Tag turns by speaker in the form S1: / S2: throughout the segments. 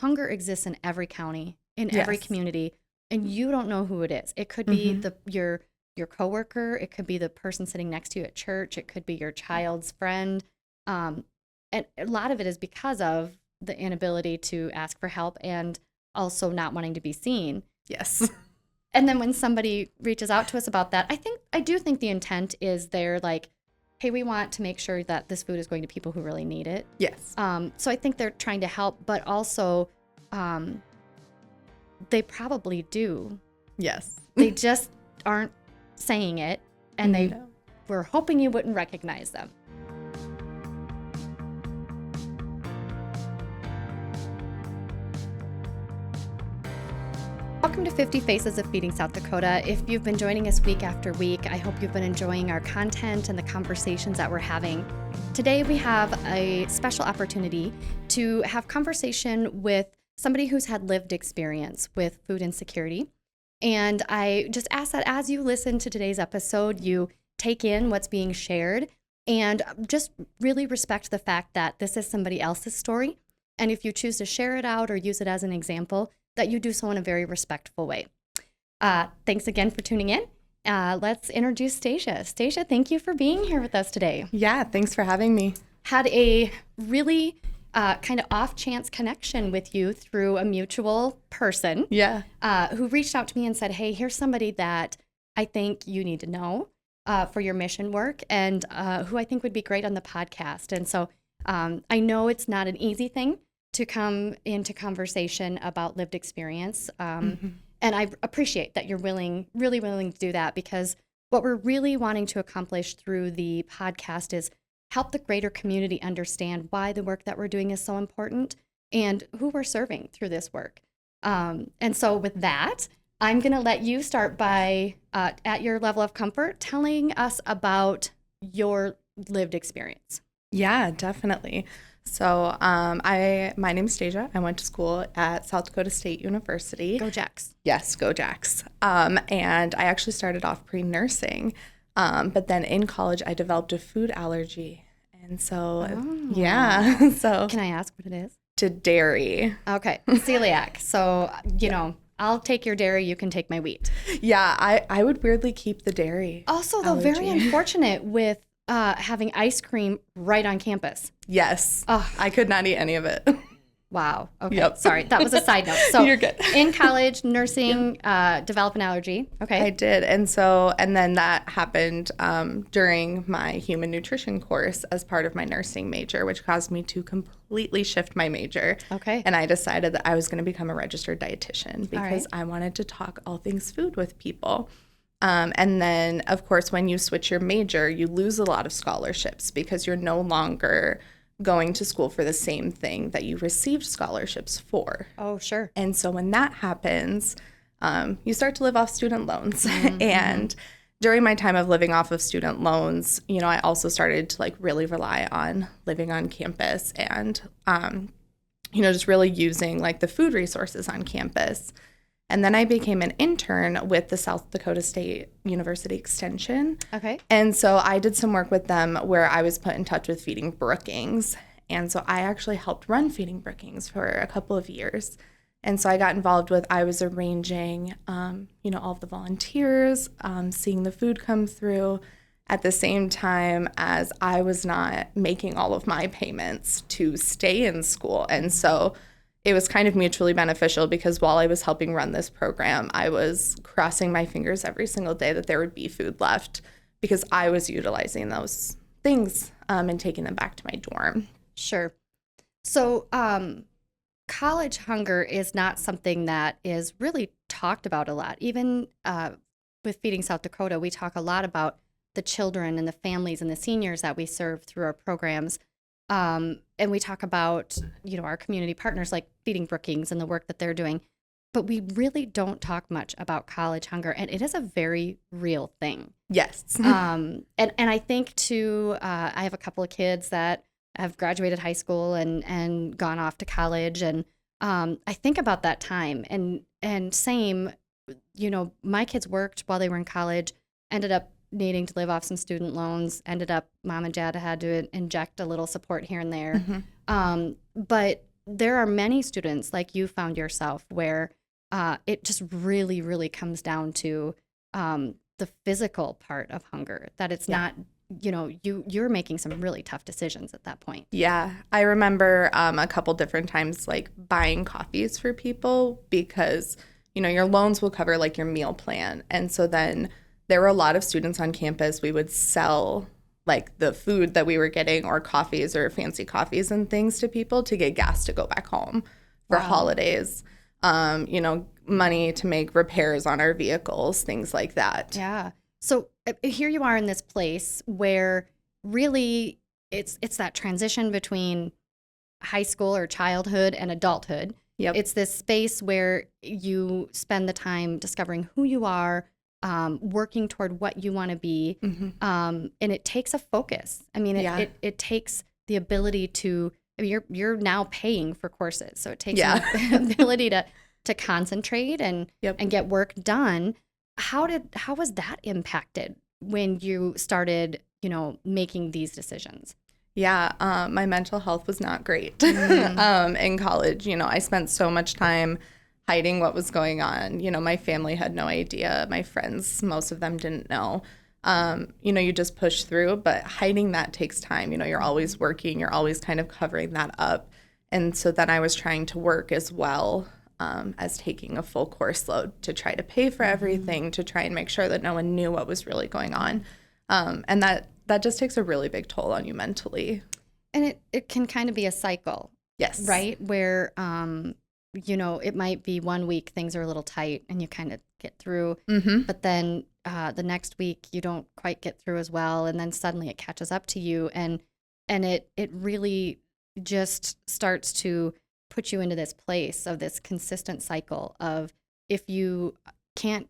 S1: hunger exists in every county, in every community, and you don't know who it is. It could be your coworker. It could be the person sitting next to you at church. It could be your child's friend. And a lot of it is because of the inability to ask for help and also not wanting to be seen.
S2: Yes.
S1: And then when somebody reaches out to us about that, I do think the intent is they're like, hey, we want to make sure that this food is going to people who really need it.
S2: Yes.
S1: So I think they're trying to help, but also they probably do.
S2: Yes.
S1: They just aren't saying it, and we're hoping you wouldn't recognize them. Welcome to 50 Faces of Feeding South Dakota. If you've been joining us week after week, I hope you've been enjoying our content and the conversations that we're having. Today we have a special opportunity to have conversation with somebody who's had lived experience with food insecurity. And I just ask that as you listen to today's episode, you take in what's being shared and just really respect the fact that this is somebody else's story. And if you choose to share it out or use it as an example, that you do so in a very respectful way. Thanks again for tuning in. Let's introduce Stasia. Stasia, thank you for being here with us today.
S2: Yeah, thanks for having me.
S1: Had a really kind of off-chance connection with you through a mutual person.
S2: Yeah.
S1: Who reached out to me and said, hey, here's somebody that I think you need to know for your mission work and who I think would be great on the podcast. And so I know it's not an easy thing to come into conversation about lived experience. And I appreciate that you're really willing to do that, because what we're really wanting to accomplish through the podcast is help the greater community understand why the work that we're doing is so important and who we're serving through this work. And so with that, I'm going to let you start by, at your level of comfort, telling us about your lived experience.
S2: Yeah, definitely. So my name's Stasia. I went to school at South Dakota State University.
S1: Go Jacks.
S2: Yes, go Jacks. And I actually started off pre-nursing, but then in college I developed a food allergy. And so, yeah. So
S1: Can I ask what it is?
S2: to dairy.
S1: Okay, celiac. So, you know, I'll take your dairy, you can take my wheat.
S2: Yeah, I would weirdly keep the dairy.
S1: Also, though,
S2: allergy.
S1: very unfortunate with having ice cream right on campus.
S2: Yes.
S1: Oh.
S2: I could not eat any of it.
S1: Wow. Okay.
S2: Yep.
S1: Sorry. That was a side note. So
S2: You're good.
S1: In college, nursing, develop an allergy. Okay.
S2: I did. And then that happened during my human nutrition course as part of my nursing major, which caused me to completely shift my major.
S1: Okay.
S2: And I decided that I was going to become a registered dietitian because
S1: right.
S2: I wanted to talk all things food with people. And then, of course, when you switch your major, you lose a lot of scholarships because you're no longer going to school for the same thing that you received scholarships for.
S1: Oh, sure.
S2: And so when that happens, you start to live off student loans. And during my time of living off of student loans, you know, I also started to like really rely on living on campus and, you know, just really using like the food resources on campus. And then I became an intern with the South Dakota State University Extension.
S1: Okay.
S2: And so I did some work with them where I was put in touch with Feeding Brookings. And so I actually helped run Feeding Brookings for a couple of years. And so I got involved with, I was arranging, you know, all of the volunteers, seeing the food come through at the same time as I was not making all of my payments to stay in school. And so it was kind of mutually beneficial because while I was helping run this program, I was crossing my fingers every single day that there would be food left because I was utilizing those things and taking them back to my dorm.
S1: Sure. So college hunger is not something that is really talked about a lot. Even with Feeding South Dakota, we talk a lot about the children and the families and the seniors that we serve through our programs. And we talk about, you know, our community partners like Feeding Brookings and the work that they're doing. But we really don't talk much about college hunger, and it is a very real thing.
S2: Yes.
S1: And I think too, I have a couple of kids that have graduated high school and gone off to college, and I think about that time. And same, you know, my kids worked while they were in college, ended up needing to live off some student loans, ended up mom and dad had to inject a little support here and there. But there are many students like you found yourself where it just really, really comes down to the physical part of hunger, that it's not, you're making some really tough decisions at that point.
S2: Yeah, I remember a couple different times like buying coffees for people because, your loans will cover like your meal plan. And so then there were a lot of students on campus. We would sell like the food that we were getting or coffees or fancy coffees and things to people to get gas to go back home for holidays. Money to make repairs on our vehicles, things like that.
S1: Yeah. So here you are in this place where really it's that transition between high school or childhood and adulthood.
S2: Yep.
S1: It's this space where you spend the time discovering who you are, working toward what you want to be, and it takes a focus. I mean, it takes the ability to. I mean, you're now paying for courses, so it takes the ability to concentrate and get work done. How was that impacted when you started, making these decisions?
S2: Yeah, my mental health was not great in college. I spent so much time hiding what was going on. My family had no idea. My friends, most of them didn't know. You just push through, but hiding that takes time. You're always working. You're always kind of covering that up. And so then I was trying to work as well as taking a full course load to try to pay for everything, to try and make sure that no one knew what was really going on. And that just takes a really big toll on you mentally.
S1: And it can kind of be a cycle.
S2: Yes.
S1: Right? Where, it might be 1 week, things are a little tight and you kind of get through. But then the next week you don't quite get through as well. And then suddenly it catches up to you. And it really just starts to put you into this place of this consistent cycle of, if you can't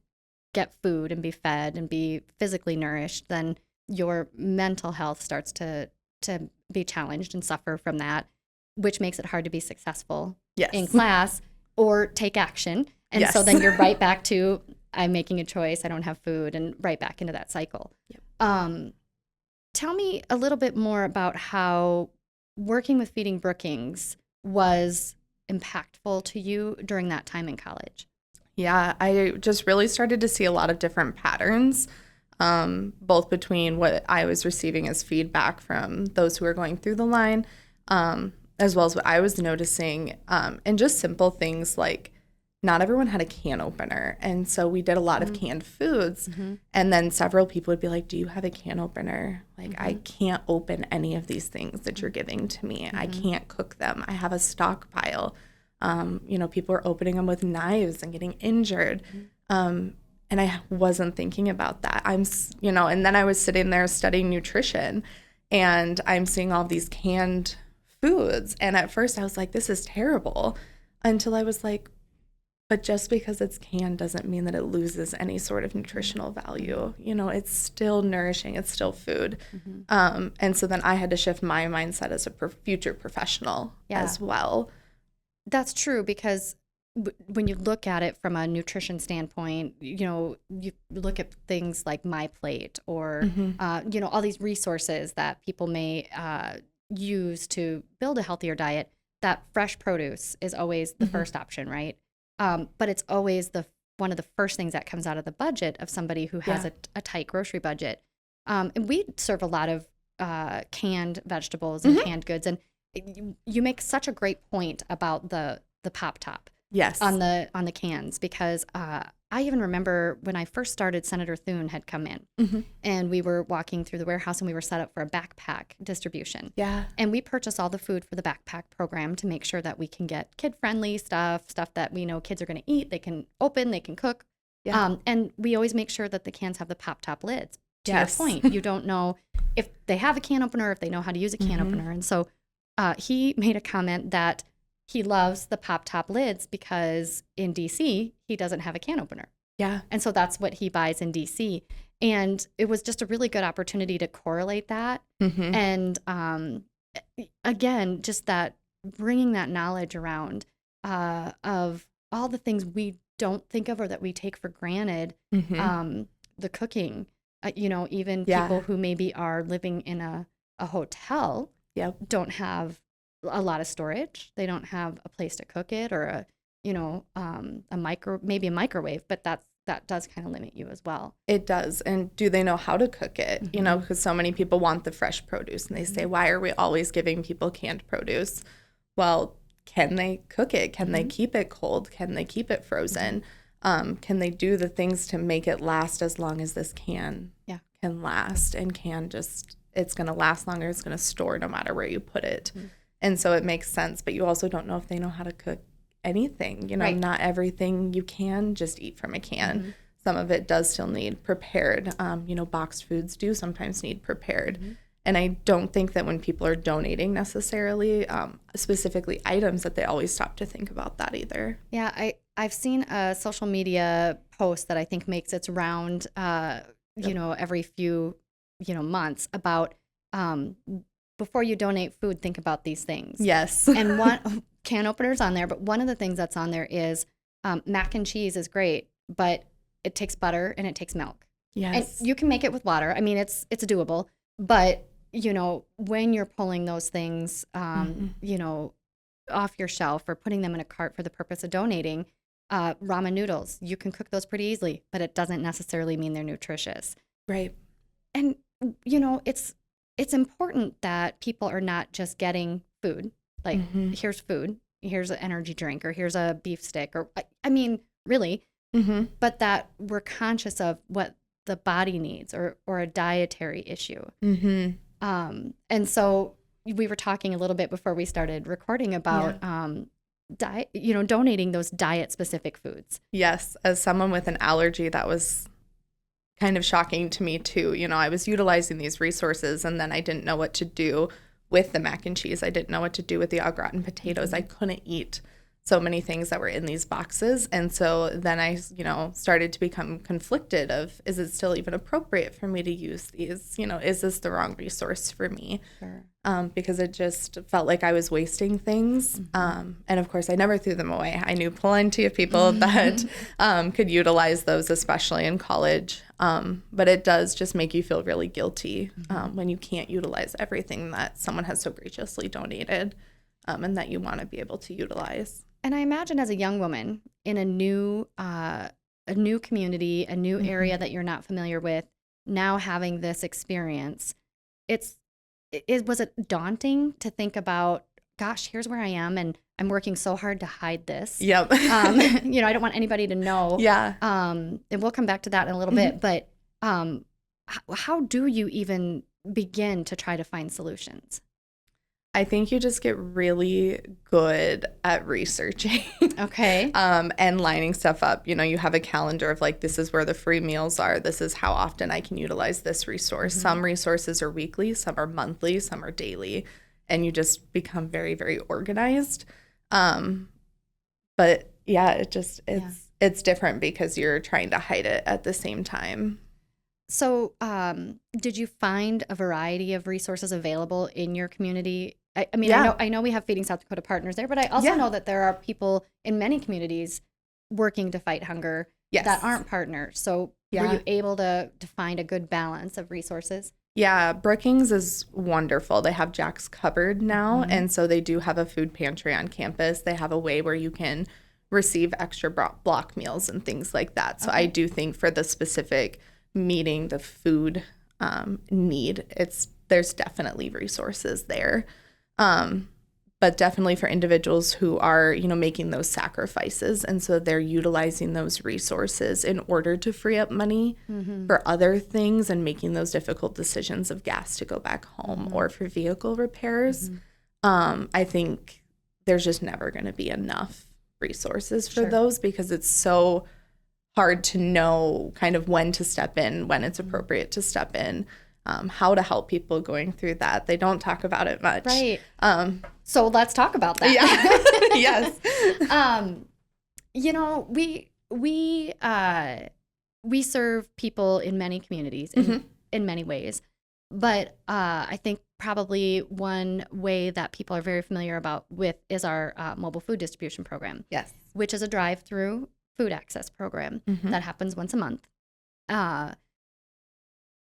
S1: get food and be fed and be physically nourished, then your mental health starts to be challenged and suffer from that, which makes it hard to be successful in class or take action. And so then you're right back to, I'm making a choice, I don't have food, and right back into that cycle. Tell me a little bit more about how working with Feeding Brookings was impactful to you during that time in college.
S2: Yeah, I just really started to see a lot of different patterns, both between what I was receiving as feedback from those who were going through the line, as well as what I was noticing, and just simple things like not everyone had a can opener. And so we did a lot of canned foods. And then several people would be like, do you have a can opener? Like, I can't open any of these things that you're giving to me. I can't cook them. I have a stockpile. People are opening them with knives and getting injured. And I wasn't thinking about that. And then I was sitting there studying nutrition, and I'm seeing all these canned foods. And at first I was like, this is terrible, until I was like, but just because it's canned doesn't mean that it loses any sort of nutritional value. It's still nourishing. It's still food. And so then I had to shift my mindset as a future professional as well.
S1: That's true, because when you look at it from a nutrition standpoint, you look at things like My Plate or, all these resources that people may use to build a healthier diet. That fresh produce is always the first option, right? But it's always one of the first things that comes out of the budget of somebody who has a tight grocery budget. And we serve a lot of canned vegetables and canned goods. And you make such a great point about the pop top on the cans, because I even remember when I first started, Senator Thune had come in and we were walking through the warehouse and we were set up for a backpack distribution. Yeah. And we purchase all the food for the backpack program to make sure that we can get kid-friendly stuff that we know kids are going to eat, they can open, they can cook. Yeah. And we always make sure that the cans have the pop-top lids. To your point, you don't know if they have a can opener, if they know how to use a can opener. And so he made a comment that he loves the pop-top lids because in DC, he doesn't have a can opener. Yeah. And so that's what he buys in DC. And it was just a really good opportunity to correlate that. And again, just that bringing that knowledge around of all the things we don't think of or that we take for granted, the cooking, even people who maybe are living in a hotel don't have a lot of storage. They don't have a place to cook it, or maybe a microwave, but that does kind of limit you as well.
S2: It does. And do they know how to cook it?
S1: Mm-hmm.
S2: Because so many people want the fresh produce, and they say, why are we always giving people canned produce? Well, can they cook it? Can they keep it cold? Can they keep it frozen? Can they do the things to make it last as long as this can last, and it's going to last longer. It's going to store no matter where you put it. And so it makes sense, but you also don't know if they know how to cook anything.
S1: Right.
S2: Not everything you can just eat from a can. Some of it does still need prepared. Boxed foods do sometimes need prepared. And I don't think that when people are donating necessarily, specifically items, that they always stop to think about that either.
S1: Yeah, I've seen a social media post that I think makes its round, every few, months about before you donate food, think about these things.
S2: Yes.
S1: And one can opener's on there, but one of the things that's on there is mac and cheese is great, but it takes butter and it takes milk.
S2: Yes.
S1: And you can make it with water. I mean, it's doable, but when you're pulling those things, off your shelf or putting them in a cart for the purpose of donating, ramen noodles, you can cook those pretty easily, but it doesn't necessarily mean they're nutritious.
S2: Right.
S1: And, it's important that people are not just getting food, like here's food, here's an energy drink, or here's a beef stick, or I mean, really, but that we're conscious of what the body needs, or a dietary issue. And so we were talking a little bit before we started recording about donating those diet specific foods.
S2: Yes. As someone with an allergy, that was kind of shocking to me too. I was utilizing these resources, and then I didn't know what to do with the mac and cheese. I didn't know what to do with the au gratin potatoes. I couldn't eat so many things that were in these boxes. And so then I, started to become conflicted of, is it still even appropriate for me to use these? Is this the wrong resource for me?
S1: Sure.
S2: Because it just felt like I was wasting things. And of course, I never threw them away. I knew plenty of people that could utilize those, especially in college. But it does just make you feel really guilty when you can't utilize everything that someone has so graciously donated, and that you want to be able to utilize.
S1: And I imagine as a young woman in a new community, a new area that you're not familiar with, now having this experience, was it daunting to think about, gosh, here's where I am, and I'm working so hard to hide this.
S2: Yep.
S1: I don't want anybody to know.
S2: Yeah.
S1: And we'll come back to that in a little bit, but how do you even begin to try to find solutions?
S2: I think you just get really good at researching.
S1: Okay.
S2: And lining stuff up. You have a calendar of like, this is where the free meals are. This is how often I can utilize this resource. Some resources are weekly, some are monthly, some are daily. And you just become very, very organized. But yeah, it's different because you're trying to hide it at the same time.
S1: So did you find a variety of resources available in your community? I mean, I know we have Feeding South Dakota partners there, but I also know that there are people in many communities working to fight hunger that aren't partners. So were you able to find a good balance of resources?
S2: Yeah, Brookings is wonderful. They have Jack's Cupboard now, and so they do have a food pantry on campus. They have a way where you can receive extra block meals and things like that. So I do think for the specific meeting the food need, there's definitely resources there. But definitely for individuals who are, making those sacrifices. And so they're utilizing those resources in order to free up money for other things and making those difficult decisions of gas to go back home or for vehicle repairs. I think there's just never going to be enough resources for those, because it's so hard to know kind of when to step in, when it's appropriate to step in. How to help people going through that. They don't talk about it much.
S1: Right. So let's talk about that.
S2: Yeah.
S1: Yes. We serve people in many communities in many ways, but I think probably one way that people are very familiar with is our mobile food distribution program.
S2: Yes.
S1: Which is a drive-through food access program that happens once a month.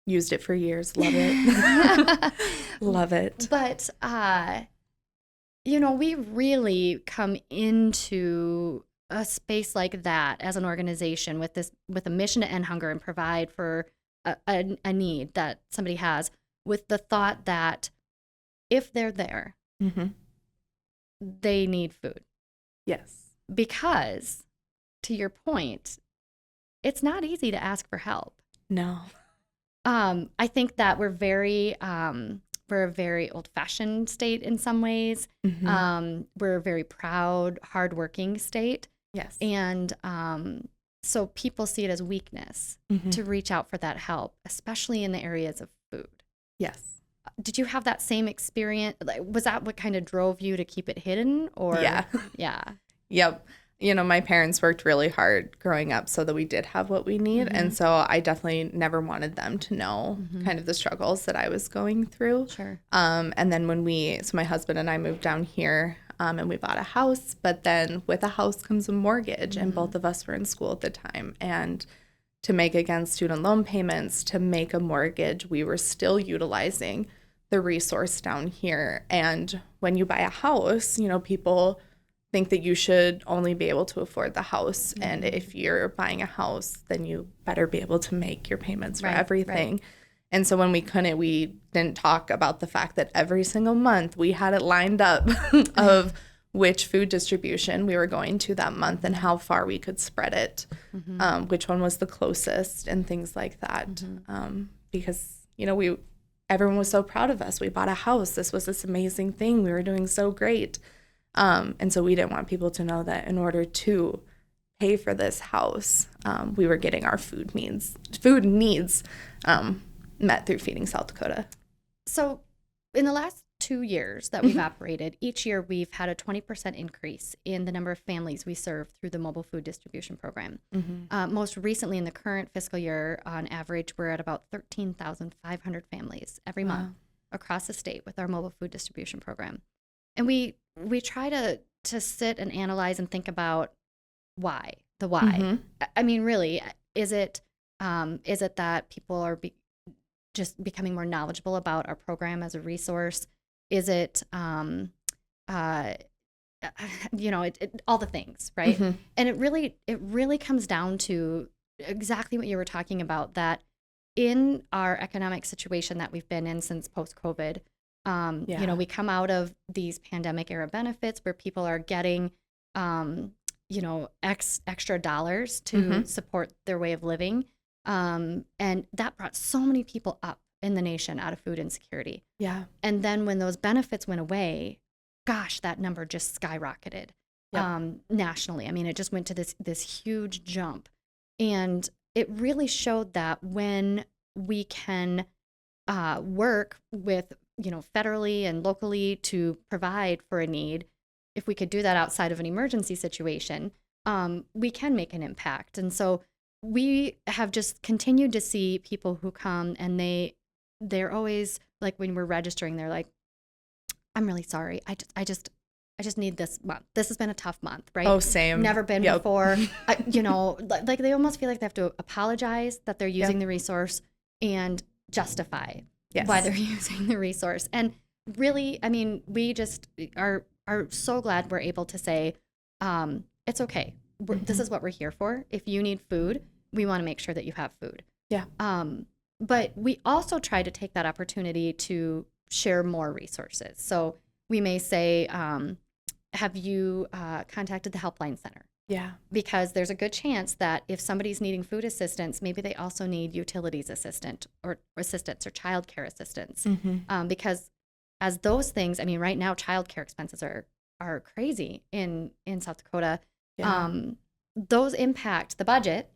S2: Used it for years. Love it. Love it.
S1: But, we really come into a space like that as an organization with a mission to end hunger and provide for a need that somebody has, with the thought that if they're there,
S2: Mm-hmm.
S1: they need food.
S2: Yes.
S1: Because, to your point, it's not easy to ask for help.
S2: No.
S1: I think that we're a very old-fashioned state in some ways.
S2: Mm-hmm.
S1: We're a very proud, hardworking state.
S2: Yes.
S1: And so people see it as weakness
S2: Mm-hmm.
S1: to reach out for that help, especially in the areas of food.
S2: Yes.
S1: Did you have that same experience? Like, was that what kind of drove you to keep it hidden? Or
S2: Yeah.
S1: Yeah.
S2: Yep. My parents worked really hard growing up so that we did have what we need.
S1: Mm-hmm.
S2: And so I definitely never wanted them to know
S1: Mm-hmm.
S2: kind of the struggles that I was going through.
S1: Sure.
S2: And then so my husband and I moved down here and we bought a house. But then with a house comes a mortgage.
S1: Mm-hmm.
S2: And both of us were in school at the time. And to make, again, student loan payments, to make a mortgage, we were still utilizing the resource down here. And when you buy a house, people think that you should only be able to afford the house. Mm-hmm. And if you're buying a house, then you better be able to make your payments for everything. Right. And so when we didn't talk about the fact that every single month we had it lined up of which food distribution we were going to that month and how far we could spread it, mm-hmm. Which one was the closest and things like that. Mm-hmm. Because, everyone was so proud of us. We bought a house. This was this amazing thing. We were doing so great. And so we didn't want people to know that in order to pay for this house, we were getting our food needs met through Feeding South Dakota.
S1: So in the last 2 years that we've mm-hmm. operated, each year we've had a 20% increase in the number of families we serve through the mobile food distribution program. Mm-hmm. Most recently in the current fiscal year, on average, we're at about 13,500 families every month across the state with our mobile food distribution program. And we try to sit and analyze and think about why. Mm-hmm. I mean, really, is it that people are just becoming more knowledgeable about our program as a resource? Is it, all the things, right? Mm-hmm. And it really comes down to exactly what you were talking about, that in our economic situation that we've been in since post-COVID, we come out of these pandemic era benefits where people are getting, extra dollars to mm-hmm. support their way of living. And that brought so many people up in the nation out of food insecurity. Yeah. And then when those benefits went away, gosh, that number just skyrocketed nationally. I mean, it just went to this huge jump. And it really showed that when we can work with, federally and locally to provide for a need, if we could do that outside of an emergency situation, we can make an impact. And so we have just continued to see people who come and they're always like, when we're registering, they're like, I'm really sorry. I just need this month. This has been a tough month, right?
S2: Oh, same.
S1: Never been before. Like they almost feel like they have to apologize that they're using the resource and justify why they're using the resource. And really, I mean, we just are so glad we're able to say, it's okay. Mm-hmm. This is what we're here for. If you need food, we want to make sure that you have food. Yeah. But we also try to take that opportunity to share more resources. So we may say, have you contacted the Helpline Center? Yeah. Because there's a good chance that if somebody's needing food assistance, maybe they also need utilities assistance or childcare assistance. Mm-hmm. Because as those things, I mean, right now, childcare expenses are crazy in South Dakota. Yeah. Those impact the budget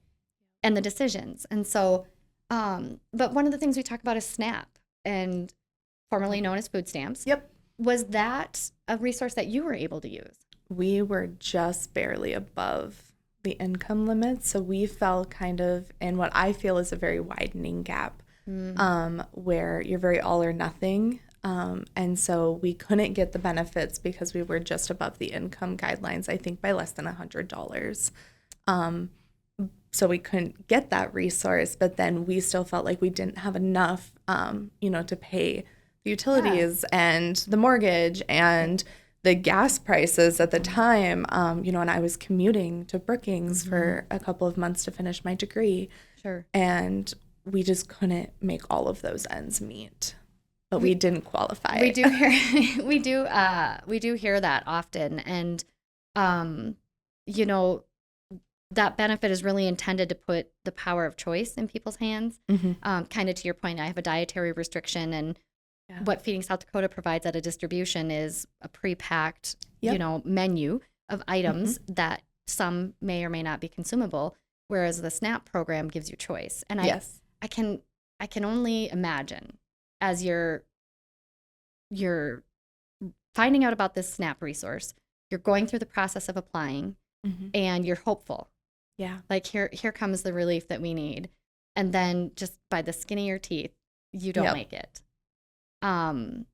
S1: and the decisions. And so, but one of the things we talk about is SNAP, and formerly known as food stamps. Yep. Was that a resource that you were able to use? We were just barely above the income limit. So we fell kind of in what I feel is a very widening gap, where you're very all or nothing. And so we couldn't get the benefits because we were just above the income guidelines, I think by less than $100. So we couldn't get that resource, but then we still felt like we didn't have enough, to pay the utilities and the mortgage and
S2: the gas prices at the time, and I was commuting to Brookings for a couple of months to finish my degree.
S1: Sure.
S2: And we just couldn't make all of those ends meet. But we didn't qualify.
S1: We do hear we do hear that often. And that benefit is really intended to put the power of choice in people's hands. Kind of to your point, I have a dietary restriction, and what Feeding South Dakota provides at a distribution is a pre-packed, menu of items that some may or may not be consumable, whereas the SNAP program gives you choice. And I can only imagine, as you're finding out about this SNAP resource, you're going through the process of applying, and you're hopeful.
S2: Yeah.
S1: Like here comes the relief that we need. And then just by the skin of your teeth, you don't make it. And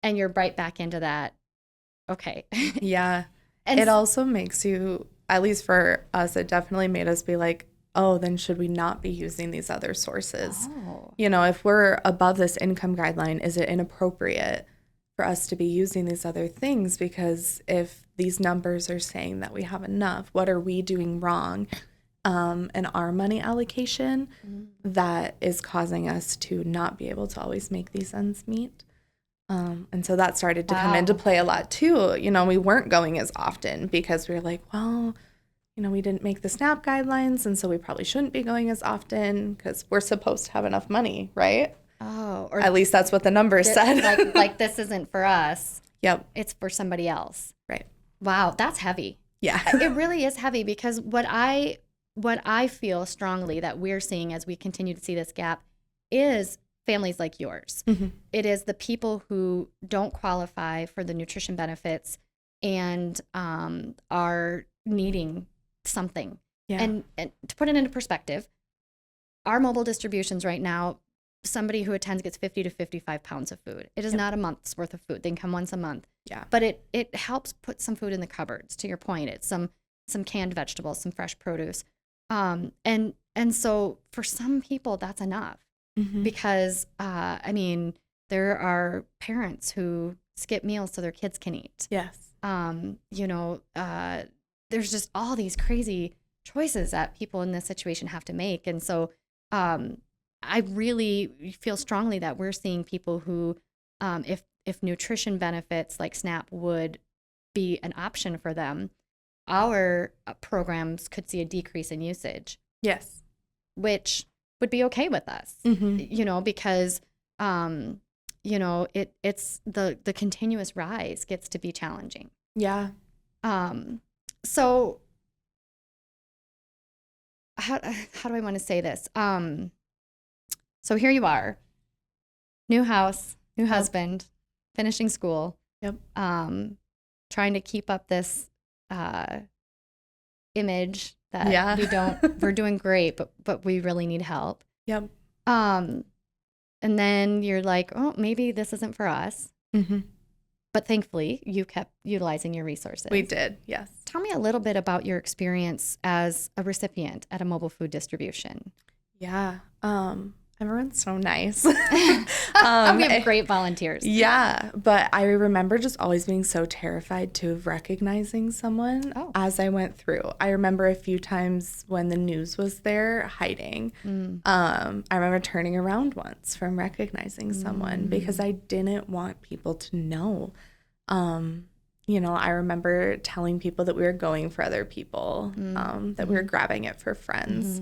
S1: you're right back into that. Okay.
S2: Yeah.
S1: And
S2: it also makes you, at least for us, it definitely made us be like, oh, then should we not be using these other sources?
S1: Oh.
S2: If we're above this income guideline, is it inappropriate for us to be using these other things? Because if these numbers are saying that we have enough, what are we doing wrong in our money allocation that is causing us to not be able to always make these ends meet? And so that started to come into play a lot too. We weren't going as often because we were like, well, we didn't make the SNAP guidelines, and so we probably shouldn't be going as often because we're supposed to have enough money, right?
S1: Oh, or
S2: at least that's what the numbers said.
S1: like this isn't for us.
S2: Yep.
S1: It's for somebody else.
S2: Right.
S1: Wow, that's heavy.
S2: Yeah.
S1: It really is heavy, because what I feel strongly that we're seeing as we continue to see this gap is families like yours. It is the people who don't qualify for the nutrition benefits and are needing something.
S2: Yeah.
S1: And to put it into perspective, our mobile distributions right now, somebody who attends gets 50 to 55 pounds of food. It is not a month's worth of food. They can come once a month.
S2: Yeah.
S1: But it helps put some food in the cupboards, to your point. It's some canned vegetables, some fresh produce. And so for some people that's enough, because there are parents who skip meals so their kids can eat.
S2: Yes.
S1: There's just all these crazy choices that people in this situation have to make. And so I really feel strongly that we're seeing people who, if nutrition benefits like SNAP would be an option for them, our programs could see a decrease in usage.
S2: Yes.
S1: Which would be okay with us, because, it's the continuous rise gets to be challenging.
S2: Yeah.
S1: So how do I want to say this? So here you are, new house, new husband, finishing school.
S2: Yep.
S1: Trying to keep up this image that we're doing great, but we really need help.
S2: Yep.
S1: And then you're like, oh, maybe this isn't for us. But thankfully, you kept utilizing your resources.
S2: We did, yes.
S1: Tell me a little bit about your experience as a recipient at a mobile food distribution.
S2: Yeah. Everyone's so nice.
S1: We have great volunteers.
S2: Yeah, but I remember just always being so terrified to recognizing someone as I went through. I remember a few times when the news was there, hiding. I remember turning around once from recognizing someone because I didn't want people to know. I remember telling people that we were going for other people, that we were grabbing it for friends.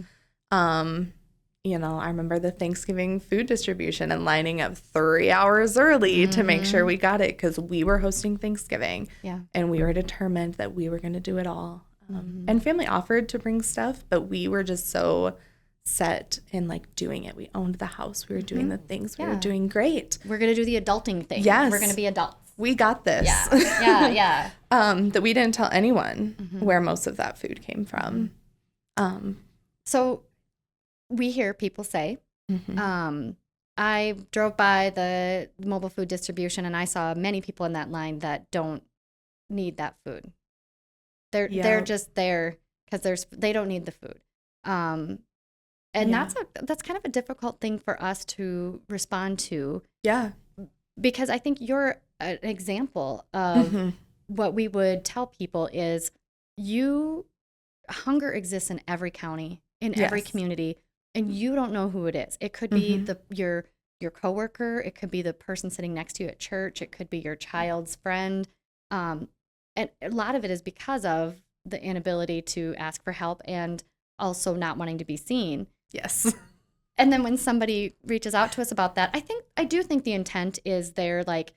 S2: I remember the Thanksgiving food distribution and lining up 3 hours early to make sure we got it because we were hosting Thanksgiving.
S1: Yeah.
S2: And we were determined that we were going to do it all. And family offered to bring stuff, but we were just so set in doing it. We owned the house. We were doing the things. We were doing great.
S1: We're going to do the adulting thing.
S2: Yes.
S1: We're going to be adults.
S2: We got this.
S1: Yeah.
S2: That we didn't tell anyone where most of that food came from.
S1: So we hear people say, I drove by the mobile food distribution and I saw many people in that line that don't need that food. They're just there because they don't need the food. And that's kind of a difficult thing for us to respond to.
S2: Yeah.
S1: Because I think you're an example of
S2: Mm-hmm.
S1: what we would tell people is hunger exists in every county, in every
S2: Yes.
S1: community, and you don't know who it is. It could be
S2: Mm-hmm.
S1: your coworker, it could be the person sitting next to you at church, it could be your child's friend. And a lot of it is because of the inability to ask for help and also not wanting to be seen.
S2: Yes.
S1: And then when somebody reaches out to us about that, I do think the intent is they're like,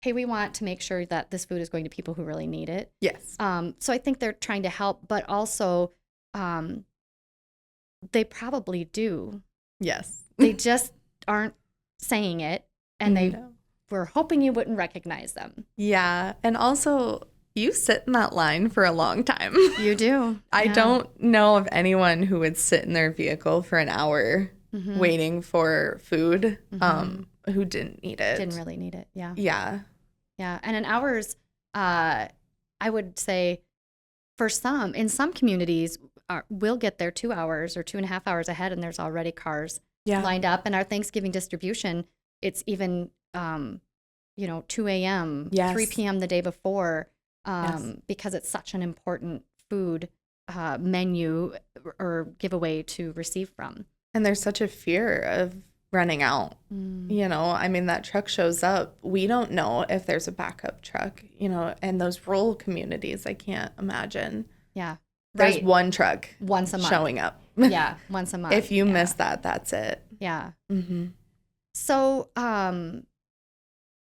S1: hey, we want to make sure that this food is going to people who really need it.
S2: Yes.
S1: So I think they're trying to help, but also um, they probably do.
S2: Yes.
S1: They just aren't saying it, and they
S2: No.
S1: were hoping you wouldn't recognize them.
S2: Yeah. And also, you sit in that line for a long time.
S1: You do.
S2: I
S1: Yeah.
S2: don't know of anyone who would sit in their vehicle for an hour
S1: Mhm.
S2: waiting for food
S1: Mhm.
S2: who didn't need it.
S1: Didn't really need it. Yeah.
S2: Yeah.
S1: Yeah. And an hour's, I would say, in some communities, we'll get there 2 hours or 2.5 hours ahead, and there's already cars
S2: Yeah.
S1: lined up. And our Thanksgiving distribution, it's even, 2 a.m.,
S2: Yes.
S1: 3 p.m. the day before,
S2: Yes.
S1: because it's such an important food menu or giveaway to receive from.
S2: And there's such a fear of running out. You know, I mean, that truck shows up. We don't know if there's a backup truck, you know, and those rural communities, I can't imagine.
S1: Yeah.
S2: There's
S1: Right.
S2: one truck
S1: Once a month.
S2: showing up.
S1: Yeah. Once a month.
S2: If you
S1: Yeah.
S2: miss that, that's it.
S1: Yeah.
S2: Mm-hmm.
S1: So,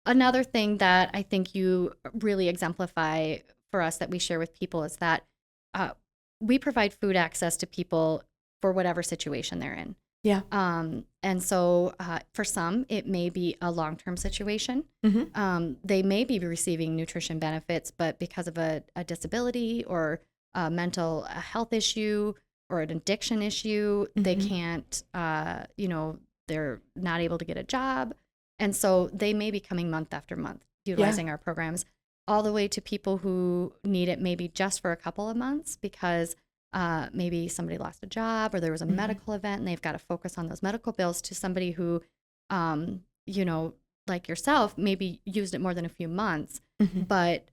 S1: another thing that I think you really exemplify for us that we share with people is that we provide food access to people for whatever situation they're in.
S2: Yeah.
S1: And so for some, it may be a long-term situation.
S2: Mm-hmm.
S1: They may be receiving nutrition benefits, but because of a disability or a mental health issue or an addiction issue, they
S2: Mhm.
S1: can't, they're not able to get a job. And so they may be coming month after month utilizing our programs, all the way to people who need it maybe just for a couple of months because maybe somebody lost a job or there was a medical event and they've got to focus on those medical bills, to somebody who, like yourself, maybe used it more than a few months,
S2: Mhm.
S1: but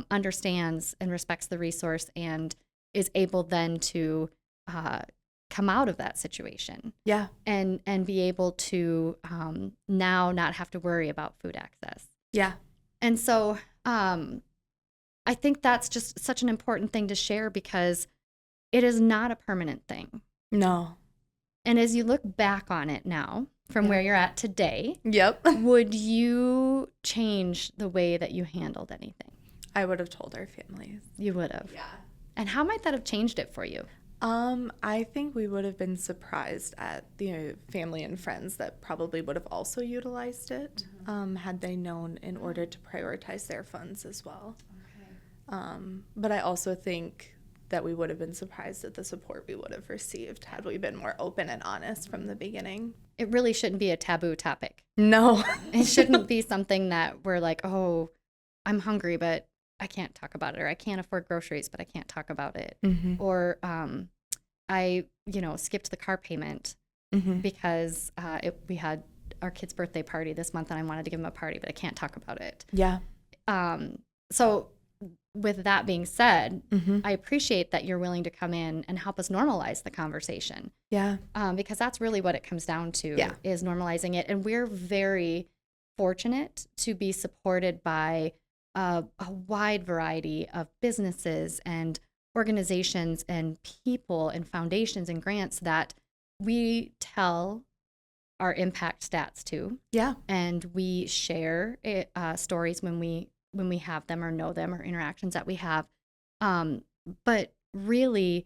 S1: understands and respects the resource and is able then to come out of that situation.
S2: Yeah.
S1: And be able to now not have to worry about food access.
S2: Yeah.
S1: And so I think that's just such an important thing to share because it is not a permanent thing.
S2: No.
S1: And as you look back on it now, from where you're at today,
S2: Yep.
S1: would you change the way that you handled anything?
S2: I would have told our families.
S1: You would have.
S2: Yeah.
S1: And how might that have changed it for you?
S2: I think we would have been surprised at the family and friends that probably would have also utilized it had they known in order to prioritize their funds as well. Okay. But I also think that we would have been surprised at the support we would have received had we been more open and honest from the beginning.
S1: It really shouldn't be a taboo topic.
S2: No.
S1: It shouldn't be something that we're like, oh, I'm hungry, but I can't talk about it, or I can't afford groceries, but I can't talk about it.
S2: Mm-hmm.
S1: Or I, skipped the car payment
S2: Mm-hmm.
S1: because we had our kid's birthday party this month and I wanted to give him a party, but I can't talk about it.
S2: Yeah.
S1: So with that being said,
S2: Mm-hmm.
S1: I appreciate that you're willing to come in and help us normalize the conversation.
S2: Yeah.
S1: Because that's really what it comes down to,
S2: Yeah.
S1: is normalizing it. And we're very fortunate to be supported by a wide variety of businesses and organizations and people and foundations and grants that we tell our impact stats to.
S2: Yeah.
S1: And we share stories when we have them or know them or interactions that we have. But really,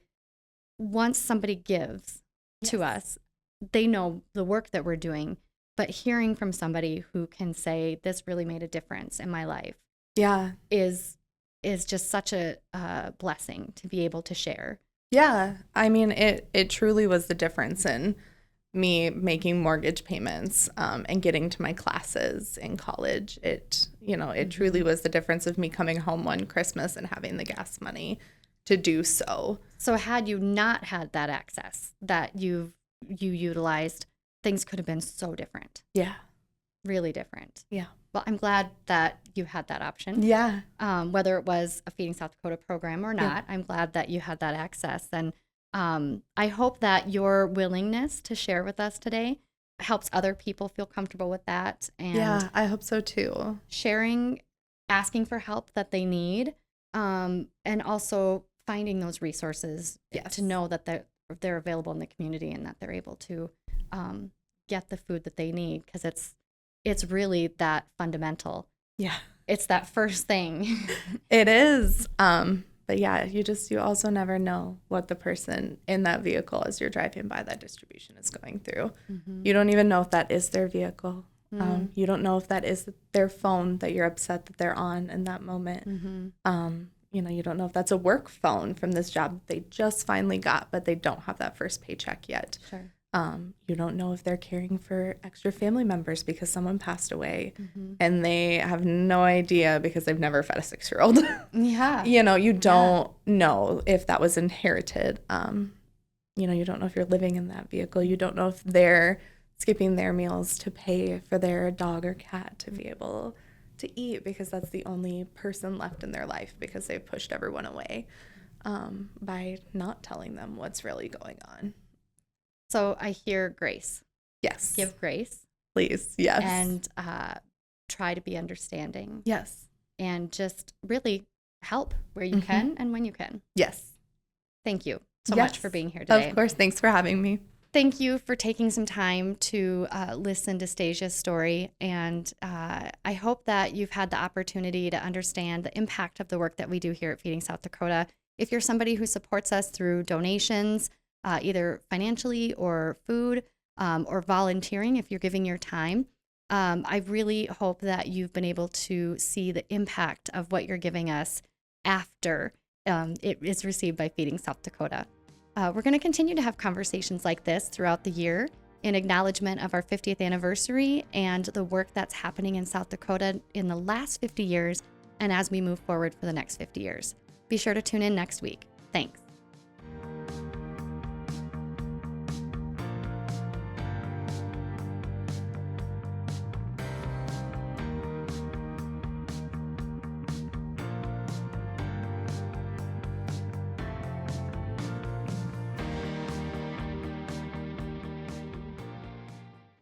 S1: once somebody gives to us, they know the work that we're doing. But hearing from somebody who can say, this really made a difference in my life,
S2: Yeah.
S1: is just such a blessing to be able to share.
S2: Yeah. I mean, it truly was the difference in me making mortgage payments and getting to my classes in college. It truly was the difference of me coming home one Christmas and having the gas money to do so.
S1: So had you not had that access that you utilized, things could have been so different.
S2: Yeah.
S1: really different.
S2: Yeah.
S1: Well, I'm glad that you had that option.
S2: Yeah.
S1: Whether it was a Feeding South Dakota program or not, I'm glad that you had that access. And I hope that your willingness to share with us today helps other people feel comfortable with that. And
S2: Yeah, I hope so too.
S1: sharing, asking for help that they need, and also finding those resources to know that they're available in the community and that they're able to get the food that they need, because it's really that fundamental.
S2: Yeah.
S1: It's that first thing.
S2: It is. But yeah, you also never know what the person in that vehicle as you're driving by that distribution is going through.
S1: Mm-hmm.
S2: You don't even know if that is their vehicle.
S1: Mm-hmm.
S2: You don't know if that is their phone that you're upset that they're on in that moment.
S1: Mm-hmm.
S2: You don't know if that's a work phone from this job that they just finally got, but they don't have that first paycheck yet.
S1: Sure.
S2: You don't know if they're caring for extra family members because someone passed away,
S1: Mm-hmm.
S2: and they have no idea because they've never fed a 6-year-old.
S1: Yeah.
S2: You don't know if that was inherited. You don't know if you're living in that vehicle. You don't know if they're skipping their meals to pay for their dog or cat to be able to eat because that's the only person left in their life because they've pushed everyone away by not telling them what's really going on.
S1: So I hear grace.
S2: Yes.
S1: Give grace.
S2: Please. Yes.
S1: And try to be understanding.
S2: Yes.
S1: And just really help where you
S2: Mm-hmm.
S1: can and when you can.
S2: Yes.
S1: Thank you so
S2: Yes.
S1: much for being here today.
S2: Of course. Thanks for having me.
S1: Thank you for taking some time to listen to Stasia's story. And I hope that you've had the opportunity to understand the impact of the work that we do here at Feeding South Dakota. If you're somebody who supports us through donations, either financially or food, or volunteering, if you're giving your time, I really hope that you've been able to see the impact of what you're giving us after it is received by Feeding South Dakota. We're going to continue to have conversations like this throughout the year in acknowledgement of our 50th anniversary and the work that's happening in South Dakota in the last 50 years and as we move forward for the next 50 years. Be sure to tune in next week. Thanks.